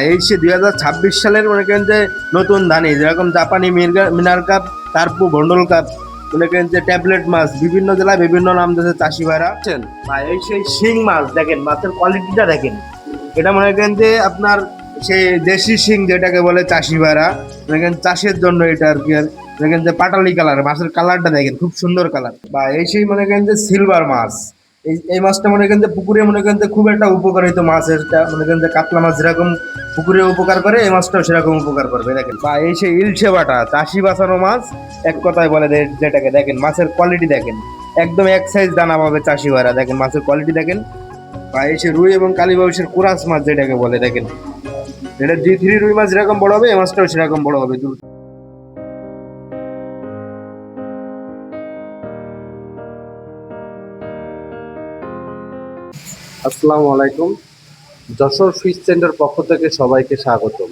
এই সে 2026 সালের মনে করেন যে নতুন ধানি যেরকম জাপানি মিনার কাপ, কার্পু, ভন্ডল কাপ, মনে করেন যে ট্যাবলেট মাছ বিভিন্ন জেলায় বিভিন্ন নাম দিয়েছে চাষি ভাইরা আছেন। এই সেই শিং মাছ দেখেন, মাছের কোয়ালিটিটা দেখেন। এটা মনে করেন যে আপনার সেই দেশি শিং যেটাকে বলে চাষি ভাইরা, মনে করেন চাষের জন্য এটা আর কি। আর মনে করেন যে পাটালি কালার, মাছের কালারটা দেখেন খুব সুন্দর কালার। এই সেই মনে করেন যে সিলভার মাছ, এই মাছটা মনে করেন যে পুকুরে মনে করেন যে খুব একটা উপকারিত মাছ। এটা মনে করেন যে কাতলা মাছ যেরকম পুকুরে উপকার করে, এই মাছটাও সেরকম উপকার করবে দেখেন। এই সেই ইলশে বাটা, চাষি বাঁচানো মাছ এক কথায় বলে যেটাকে। দেখেন মাছের কোয়ালিটি দেখেন, একদম এক সাইজ দানা পাবে চাষি ভাইরা। দেখেন মাছের কোয়ালিটি দেখেন। এই সে রুই এবং কালীবাউসের কুরাস মাছ যেটাকে বলে দেখেন। এটা G3 রুই মাছ যেরকম বড় হবে, এই মাছটাও সেরকম বড় হবে। আসসালামু আলাইকুম। যশোর ফিশ সেন্টার পক্ষ থেকে সবাইকে স্বাগতম।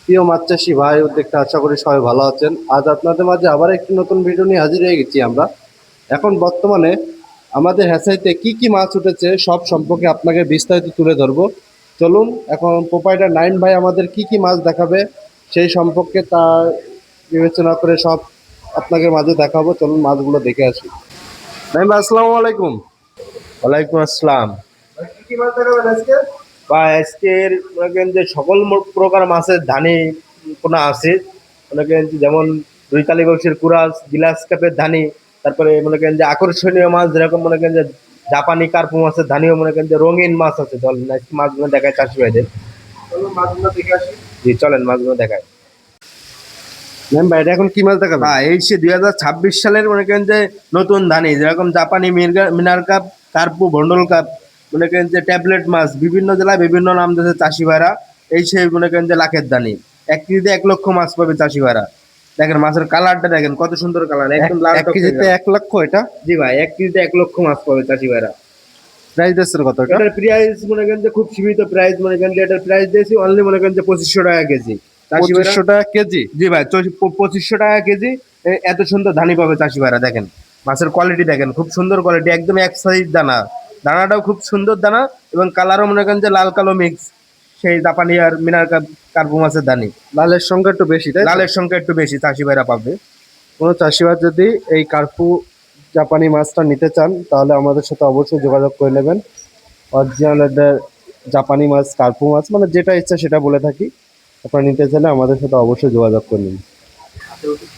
প্রিয় মাছ চাষি ভাই ও দেখতে আশা করি সবাই ভালো আছেন। আজ আপনাদের মাঝে আবার একটি নতুন ভিডিও নিয়ে হাজির হয়ে গেছি আমরা। এখন বর্তমানে আমাদের হ্যাচারিতে কি কি মাছ উঠেছে সব সম্পর্কে আপনাকে বিস্তারিত তুলে ধরবো। চলুন এখন প্রোপাইটার নাইন ভাই আমাদের কি কি মাছ দেখাবে সেই সম্পর্কে তা বিবেচনা করে সব আপনাকে মাঝে দেখাবো। চলুন মাছগুলো দেখে আসি। নাইম ভাই আসসালামু আলাইকুম। ওয়ালাইকুম আসসালাম। কি কি মাছ দেখাবেন আজকে? আজকের মনে করেন যে সকল প্রকার মাছের ধানি পোনা আছে। মনে করেন যে যেমন রুই কালীবাউসের কুরাস, গিলাস কাপের ধানি, তারপরে মনে করেন যে আকর্ষণীয় মাছ যেরকম মনে করেন যে জাপানি কার্পু মাছের ধানিও, মনে করেন যে রঙিন মাছ আছে। চলেন আজকে মাছগুলো দেখায় চাষি ভাইদের। চলুন মাছগুলো দেখে আসি। জি চলেন মাছগুলো দেখায়। ম্যাম ভাই এটা এখন কি মাছ দেখাবেন? এই সে 2026 সালের মনে করেন যে নতুন ধানি যেরকম জাপানি মিনার কাপ, কার্পু, ভন্ডল কাপ, মনে করেন যে ট্যাবলেট মাছ বিভিন্ন জেলায় বিভিন্ন নাম দিয়েছে চাষি ভাইরা। এই সেই মনে করেন যে লাখের ধানি, 1 কেজিতে 1 লক্ষ মাছ পাবে চাষি ভাইরা। দেখেন মাছের কালারটা দেখেন কত সুন্দর কালার, একদম লাল এক কেজিতে 1 লক্ষ এটা? জি ভাই, 1 কেজিতে 1 লক্ষ মাছ পাবে চাষি ভাইরা। প্রাইস দিচ্ছেন কত এটা? এটার প্রাইস মনে করেন যে খুব সীমিত প্রাইস, মনে করেন যে এটার প্রাইস দিয়েছি অনলি মনে করেন যে 2500 টাকা কেজি। 2500 টাকা কেজি? জি ভাই, 2500 টাকা কেজি। এত সুন্দর ধানি পাবে চাষি ভাইরা। দেখেন মাছের কোয়ালিটি দেখেন, খুব সুন্দর কোয়ালিটি, একদম এক সাইজ দানা। দানাটাও খুব সুন্দর দানা এবং কালারও মনে করেন যে লাল কালো মিক্স, সেই জাপানি আর মিনার কার্পু মাছের দানি। লালের সংখ্যা একটু বেশি, তাই তো? লালের সংখ্যা একটু বেশি, চাষি ভাইরা পাবে। কোনো চাষিবাদ যদি এই কার্পু জাপানি মাছটা নিতে চান তাহলে আমাদের সাথে অবশ্যই যোগাযোগ করে নেবেন। অরিজিনাল জাপানি মাছ, কার্পু মাছ মানে যেটা ইচ্ছা সেটা বলে থাকি। আপনারা নিতে চাইলে আমাদের সাথে অবশ্যই যোগাযোগ করে নিন।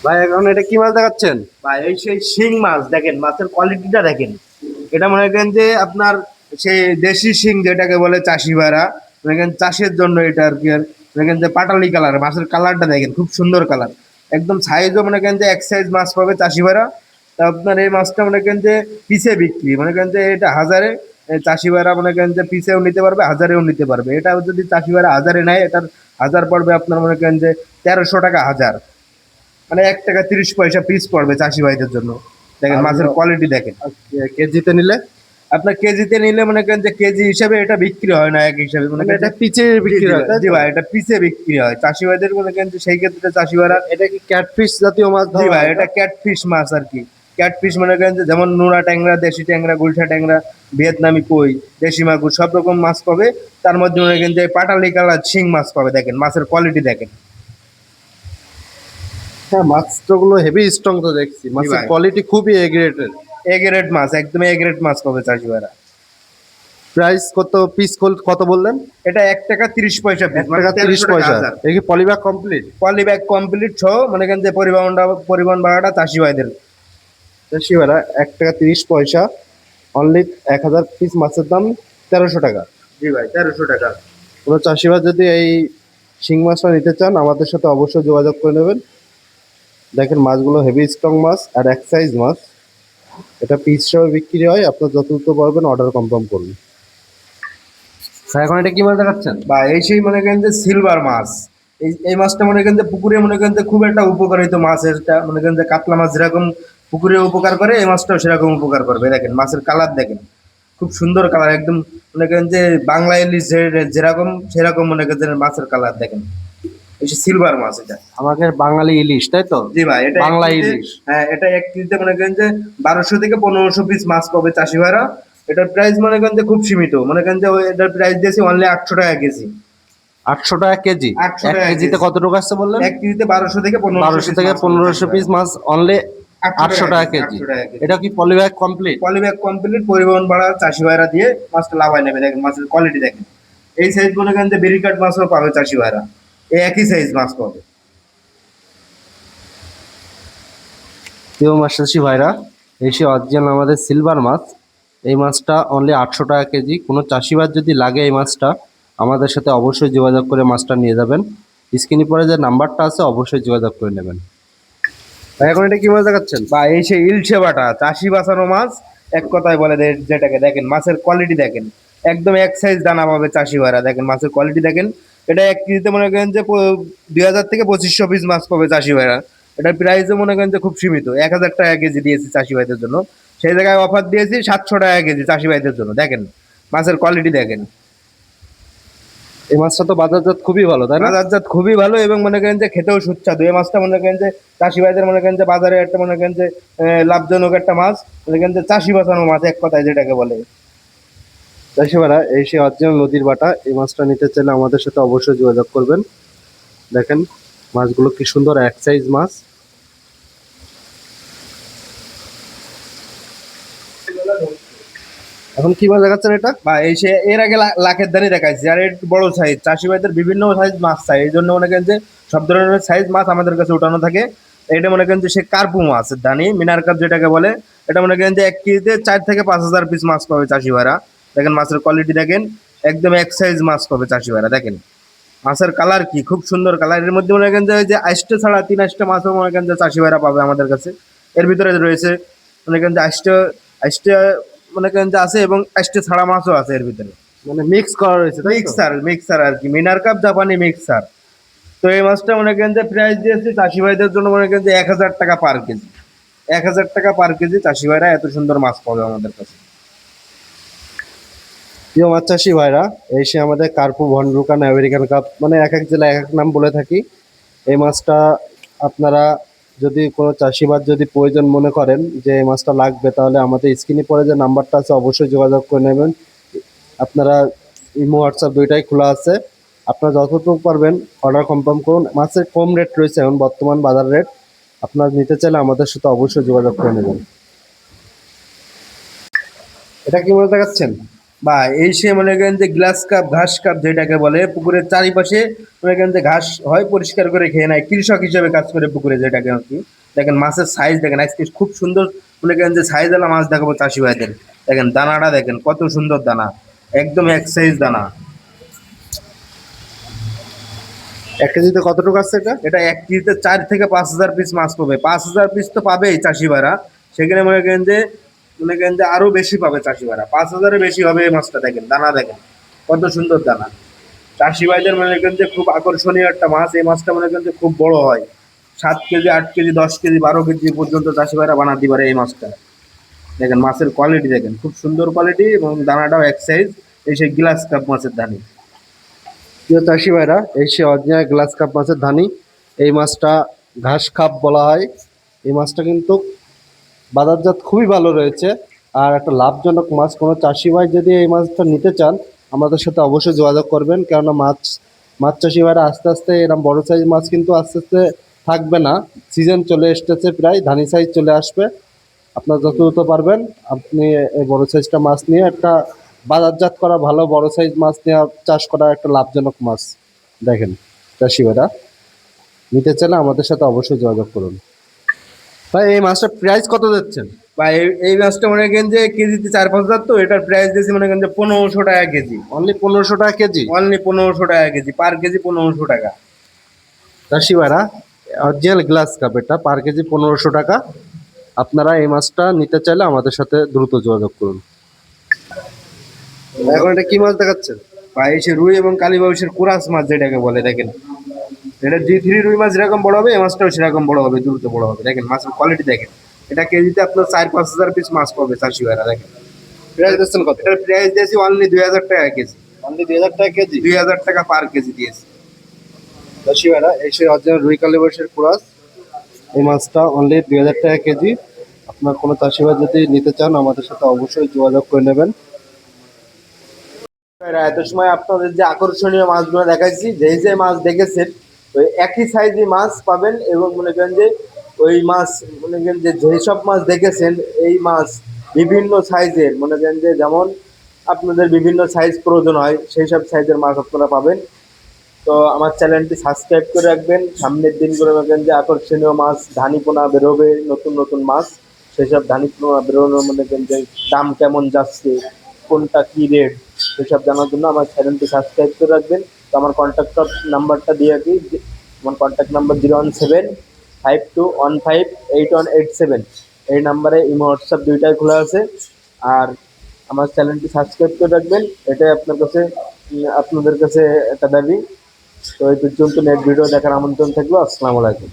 ভাই এখন এটা কি মাছ দেখাচ্ছেন? ভাই এই সেই শিং মাছ দেখেন, মাছের কোয়ালিটিটা দেখেন। এটা মনে করেন যে আপনার সেই দেশি শিং যেটাকে বলে চাষি ভাইরা, মনে করেন চাষের জন্য এটা আর কি। আর মনে করেন যে পাটালি কালার, মাছের কালারটা দেখেন খুব সুন্দর কালার, একদম সাইজও মনে করেন যে এক সাইজ মাছ পাবে চাষি ভাইরা। তা আপনার এই মাছটা মনে করেন যে পিসে বিক্রি, মনে করেন যে এটা হাজারে, চাষি ভাইরা মনে করেন যে পিসেও নিতে পারবে, হাজারেও নিতে পারবে। এটা যদি চাষি ভাইরা হাজারে নেয়, এটার হাজার পড়বে আপনার মনে করেন যে 1300 টাকা হাজার, মানে 1 টাকা 30 পয়সা পিস পড়বে চাষি ভাইদের জন্য। দেখেন মাছের কোয়ালিটি দেখেন। কেজিতে নিলে? আপনার কেজিতে নিলে মনে করেন যে কেজি হিসাবে এটা বিক্রি হয় না এক হিসাবে, মনে করেন এটা পিচে বিক্রি হয়, তাই জি তো? ভাই, এটা পিসে বিক্রি হয় চাষি ভাইদের। মনে করেন যে সেই ক্ষেত্রে চাষি ভাইরা, এটা কি ক্যাটফিশ জাতীয় মাছ? জি ভাই এটা ক্যাটফিশ মাছ আর কি। ক্যাটফিশ মনে করেন যে যেমন নোনা ট্যাংরা, দেশি ট্যাংরা, গুলশা ট্যাংরা, ভিয়েতনামি কই, দেশি মাগুর, সব রকম মাছ পাবে। তার মধ্যে মনে করেন যে পাটালি কালার শিং মাছ পাবে। দেখেন মাছের কোয়ালিটি দেখেন। হ্যাঁ, মাছগুলো হেভি স্ট্রং তো দেখছি। মাছের ভাই। কোয়ালিটি খুবই এ গ্রেডের। এ গ্রেড মাছ, একদম এ গ্রেড মাছ পাবে চাষি ভাইরা। প্রাইস কত পিস কত বললেন? এটা 1 টাকা 30 পয়সা পিস, 1 টাকা 30 পয়সা। এই কি polybag complete? Poly bag complete সহ মনে করেন যে পরিবহন ভাড়াটা চাষি ভাইদের। চাষি ভাড়া 1 টাকা 30 পয়সা। অনলি 1000 পিস মাছের দাম 1300 টাকা। জি ভাই 1300 টাকা। কোনো চাষিরা যদি এই শিং মাছটা নিতে চান আমাদের সাথে অবশ্যই যোগাযোগ করে নেবেন। দেখেন মাছগুলো হেভি স্ট্রং মাছ আর এক সাইজ মাছ। এটা পিস হিসাবে বিক্রি হয়। আপনার যত দ্রুত পারবেন অর্ডার কনফার্ম করুন। এখন এটা কি মাছ দেখাচ্ছেন? বা এই সেই মনে করেন যে সিলভার মাছ, এই মাছটা মনে করেন যে পুকুরে মনে করেন যে খুব একটা উপকারিত মাছ। এটা মনে করেন যে কাতলা মাছ যেরকম পুকুরে উপকার করে, এই মাছটাও সেরকম উপকার করবে। দেখেন মাছের কালার দেখেন, খুব সুন্দর কালার, একদম মনে করেন যে বাংলা ইলিশ যেরকম সেরকম মনে করেন যে মাছের কালার দেখেন। এই সিলভার মাছ এটা। আমাদের বাঙালি ইলিশ, তাই তো? জি ভাই এটা বাংলা ইলিশ। হ্যাঁ এটা 1 কেজিতে মনে করেন যে 1200 থেকে 1500 পিস মাছ পাবে চাষি ভাইরা। এটার প্রাইস মনে করেন যে খুব সীমিত, মনে করেন যে এটার প্রাইস দিয়েছি অনলি 800 টাকা কেজি। 800 টাকা কেজি। 800 এক টাকা কেজিতে কেজি। কতটুকু আসছে বললেন? 1 কেজিতে 1200 থেকে 1200 1500 থেকে 1500 পিস মাছ অনলি 800 টাকা কেজি। 800 টাকা কেজি। এটা কি পলিব্যাগ কমপ্লিট? পলিব্যাগ কমপ্লিট, পরিবহন ভাড়া চাষি ভাইরা দিয়ে মাছটা লাভায় নেবে। দেখেন মাছের কোয়ালিটি দেখেন, এই সাইজ মনে করেন যে বেরিকাট মাছও পাবে চাষি ভাইরা, এই একই সাইজ মাছ পাবে। প্রিয় মাছ চাষি ভাইরা, এই সে অরিজিনাল আমাদের সিলভার মাছ। এই মাছটা অনলি 800 টাকা কেজি। কোনো চাষিবাদ যদি লাগে এই মাছটা, আমাদের সাথে অবশ্যই যোগাযোগ করে মাছটা নিয়ে যাবেন। স্ক্রিনে পরে যে নাম্বারটা আছে অবশ্যই যোগাযোগ করে নেবেন। ভাই এখন এটা কি মাছ দেখাচ্ছেন? বা এই সেই ইলশে বাটা চাষি বাঁচানো মাছ, এক কথায় বলে যেটাকে। দেখেন মাছের কোয়ালিটি দেখেন, একদম এক সাইজ দানা পাবে চাষি ভাইরা। দেখেন মাছের কোয়ালিটি দেখেন, এটা 1 কেজিতে মনে করেন যে 2000 থেকে 2500 পিস মাছ পাবে চাষি ভাইরা। এটার প্রাইসও মনে করেন যে খুব সীমিত, 1000 টাকা কেজি দিয়েছি চাষি ভাইদের জন্য। সেই জায়গায় অফার দিয়েছি 700 টাকা কেজি চাষি ভাইদের জন্য। দেখেন মাছের কোয়ালিটি দেখেন, এই মাছটা তো বাজারজাত খুবই ভালো, তাই না? বাজারজাত খুবই ভালো এবং মনে করেন যে খেতেও সুস্বাদু। এই মাছটা মনে করেন যে চাষি ভাইদের মনে করেন যে বাজারে একটা মনে করেন যে লাভজনক একটা মাছ, মনে করেন যে চাষি বাঁচানো মাছ এক কথায় যেটাকে বলে। চাষি ভাইরা, এই সে অরিজিনাল নদীর বাটা। এই মাছটা নিতে চাইলে আমাদের সাথে অবশ্যই যোগাযোগ করবেন। দেখেন মাছগুলো কি সুন্দর এক সাইজ মাছ। এখন কি মাছ দেখাচ্ছেন এটা? বা এই সে এর আগে লাখের ধারে দেখাইছি, আর একটু বড় সাইজ। চাষি ভাইদের বিভিন্ন সাইজ মাছ চাই, এই জন্য মনে করেন যে সব ধরনের সাইজ মাছ আমাদের কাছে উঠানো থাকে। এটা মনে করেন যে সে কার্পু মাছ দানি মিনার কাপ যেটাকে বলে। এটা মনে করেন যে 1 কেজিতে 4 থেকে 5000 পিস মাছ পাবে চাষি ভাইরা। দেখেন মাছের কোয়ালিটি দেখেন, একদম এক সাইজ মাছ পাবে চাষি ভাইরা। দেখেন মাছের কালার কি খুব সুন্দর কালার। এর মধ্যে মনে করেন যে ওই যে আইসটা ছাড়া 3 মাছও মনে করেন যে চাষি ভাইরা পাবে আমাদের কাছে। এর ভিতরে রয়েছে মনে করেন যে আইসটা মনে করেন যে আছে, এবং আইসটা ছাড়া মাছও আছে এর ভিতরে। মানে মিক্স করা রয়েছে, তাই তো? মিক্সার আর কি, মিনার কাপ জাপানি মিক্সার। তো এই মাছটা মনে করেন যে প্রাইস দিয়েছি চাষি ভাইদের জন্য মনে করেন যে 1000 টাকা পার কেজি। 1000 টাকা পার কেজি চাষি ভাইরা এত সুন্দর মাছ পাবে আমাদের কাছে। প্রিয় মাছ চাষি ভাইরা, এই সে আমাদের কার্পু ভন্ডরুকান আমেরিকান কাপ, মানে এক এক জেলায় এক এক নাম বলে থাকি। এই মাছটা আপনারা যদি কোনো চাষিবাদ যদি প্রয়োজন মনে করেন যে এই মাছটা লাগবে, তাহলে আমাদের স্ক্রিনে পরে যে নাম্বারটা আছে অবশ্যই যোগাযোগ করে নেবেন। আপনারা ইমো হোয়াটসঅ্যাপ দুইটাই খোলা আছে। আপনারা যতটুকু পারবেন অর্ডার কনফার্ম করুন। মাছের কম রেট রয়েছে এখন বর্তমান বাজার রেট। আপনারা নিতে চাইলে আমাদের সাথে অবশ্যই যোগাযোগ করে নেবেন। এটা কি মাছ দেখাচ্ছেন? বা এই সে মনে করেন যে গ্লাস কাপ ঘাস কাপ যেটাকে বলে, পুকুরের চারিপাশে মনে করেন যে ঘাস হয় পরিষ্কার করে খেয়ে নেয়, কৃষক হিসেবে কাজ করে পুকুরে যেটাকে আর কি। দেখেন মাছের সাইজ দেখেন, আজকে খুব সুন্দর মনে করেন যে সাইজ আলা মাছ দেখাবো চাষি ভাইদের। দেখেন দানাটা দেখেন কত সুন্দর দানা, একদম এক সাইজ দানা। এক কেজিতে কতটুকু আসছে এটা? এটা 1 কেজিতে 4 থেকে 5000 পিস মাছ পাবে। 5000 পিস তো পাবেই চাষি ভাইরা, সেখানে মনে করেন যে আরো বেশি পাবে চাষি ভাইরা। 5000-এর বেশি হবে এই মাছটা। দেখেন দানা দেখেন কত সুন্দর দানা। চাষি ভাইদের মনে করেন যে খুব আকর্ষণীয় একটা মাছ। এই মাছটা মনে করেন যে খুব বড় হয়, 7 কেজি 8 কেজি 10 কেজি 12 কেজি পর্যন্ত চাষি ভাইরা বানাতে পারে এই মাছটা। দেখেন মাছের কোয়ালিটি দেখেন, খুব সুন্দর কোয়ালিটি, এবং দানাটাও এক সাইজ। এই সেই গ্লাস কাপ মাছের দানি। প্রিয় চাষি ভাইরা, এই সে অরিজিনাল গ্লাস কাপ মাছের ধানি। এই মাছটা ঘাস কাপ বলা হয়। এই মাছটা কিন্তু বাজারজাত খুবই ভালো রয়েছে আর একটা লাভজনক মাছ। কোনো চাষি ভাই যদি এই মাছটা নিতে চান আমাদের সাথে অবশ্যই যোগাযোগ করবেন, কেননা মাছ চাষি ভাইরা আস্তে আস্তে এরকম বড় সাইজ মাছ কিন্তু আস্তে আস্তে থাকবে না। সিজন চলে এসেছে, প্রায় ধানি সাইজ চলে আসবে। আপনার যত দ্রুত পারবেন আপনি এই বড় সাইজটা মাছ নিয়ে একটা বাজারজাত করা ভালো বড় সাইজ মাছ নিয়ে চাষ করা একটা লাভজনক মাছ। দেখেন চাষি ভাইরা, নিতে চাইলে আমাদের সাথে অবশ্যই যোগাযোগ করুন। ভাই এই মাছটার প্রাইস কত যাচ্ছেন? বা এই মাছটা মনে করেন যে কেজিতে 4-5 হাজার, তো এটার প্রাইস দিয়েছি মনে করেন যে 1500 টাকা কেজি। অনলি 1500 টাকা কেজি। অনলি 1500 টাকা কেজি, পার কেজি 1500 টাকা। চাষি ভাইরা, অরিজিনাল গ্লাস কাপ এটা পার কেজি 1500 টাকা। আপনারা এই মাছটা নিতে চাইলে আমাদের সাথে দ্রুত যোগাযোগ করুন। এখন এটা কি মাছ দেখাচ্ছেন? বা এই সে রুই এবং কালীবাউসের কুরাস মাছ যেটাকে বলে। দেখেন এটা G3 রুই মাছ যেরকম বড় হবে, এই মাছটাও সেরকম বড় হবে, দ্রুত বড় হবে। দেখেন মাছের কোয়ালিটি দেখেন, এটা কেজিতে আপনার 4-5 হাজার পিস মাছ পাবে চাষি ভাইরা। দেখেন প্রাইস দিচ্ছেন কত? এটার প্রাইস দিয়েছি অনলি 2000 টাকা কেজি। অনলি 2000 টাকা কেজি। 2000 টাকা পার কেজি দিয়েছি। চাষি ভাইরা, এই সে অরিজিনাল রুই কালীবাউসের কুরাস। এই মাছটা অনলি 2000 টাকা কেজি। আপনার কোনো চাষি ভাই যদি নিতে চান আমাদের সাথে অবশ্যই যোগাযোগ করে নেবেন। এত সময় আপনাদের যে আকর্ষণীয় মাছগুলো দেখাইছি, যেই যে মাছ দেখেছেন ওই একই সাইজই মাছ পাবেন, এবং মনে করেন যে ওই মাছ মনে করেন যে যেই সব মাছ দেখেছেন এই মাছ বিভিন্ন সাইজের, মনে করেন যে যেমন আপনাদের বিভিন্ন সাইজ প্রয়োজন হয় সেই সব সাইজের মাছ আপনারা পাবেন। তো আমার চ্যানেলটি সাবস্ক্রাইব করে রাখবেন। সামনের দিনগুলো দেখবেন যে আকর্ষণীয় মাছ ধানিপোনা বেরোবে, নতুন নতুন মাছ। সেসব ধানিপোনা বেরোনোর মধ্যে দেখবেন যে দাম কেমন যাচ্ছে, কোনটা কী রেট, সেসব জানার জন্য আমার চ্যানেলটি সাবস্ক্রাইব করে রাখবেন। তো আমার কন্ট্যাক্ট নাম্বারটা দিয়ে রাখি, আমার কন্ট্যাক্ট নাম্বার 01752158187। এই নাম্বারে ইমো হোয়াটসঅ্যাপ দুইটাই খোলা আছে। আর আমার চ্যানেলটি সাবস্ক্রাইব করে রাখবেন, এটাই আপনার কাছে আপনাদের কাছে একটা দাবি। তো এই পর্যন্ত নেক্সট ভিডিও দেখার আমন্ত্রণ থাকলো। আসসালামু আলাইকুম।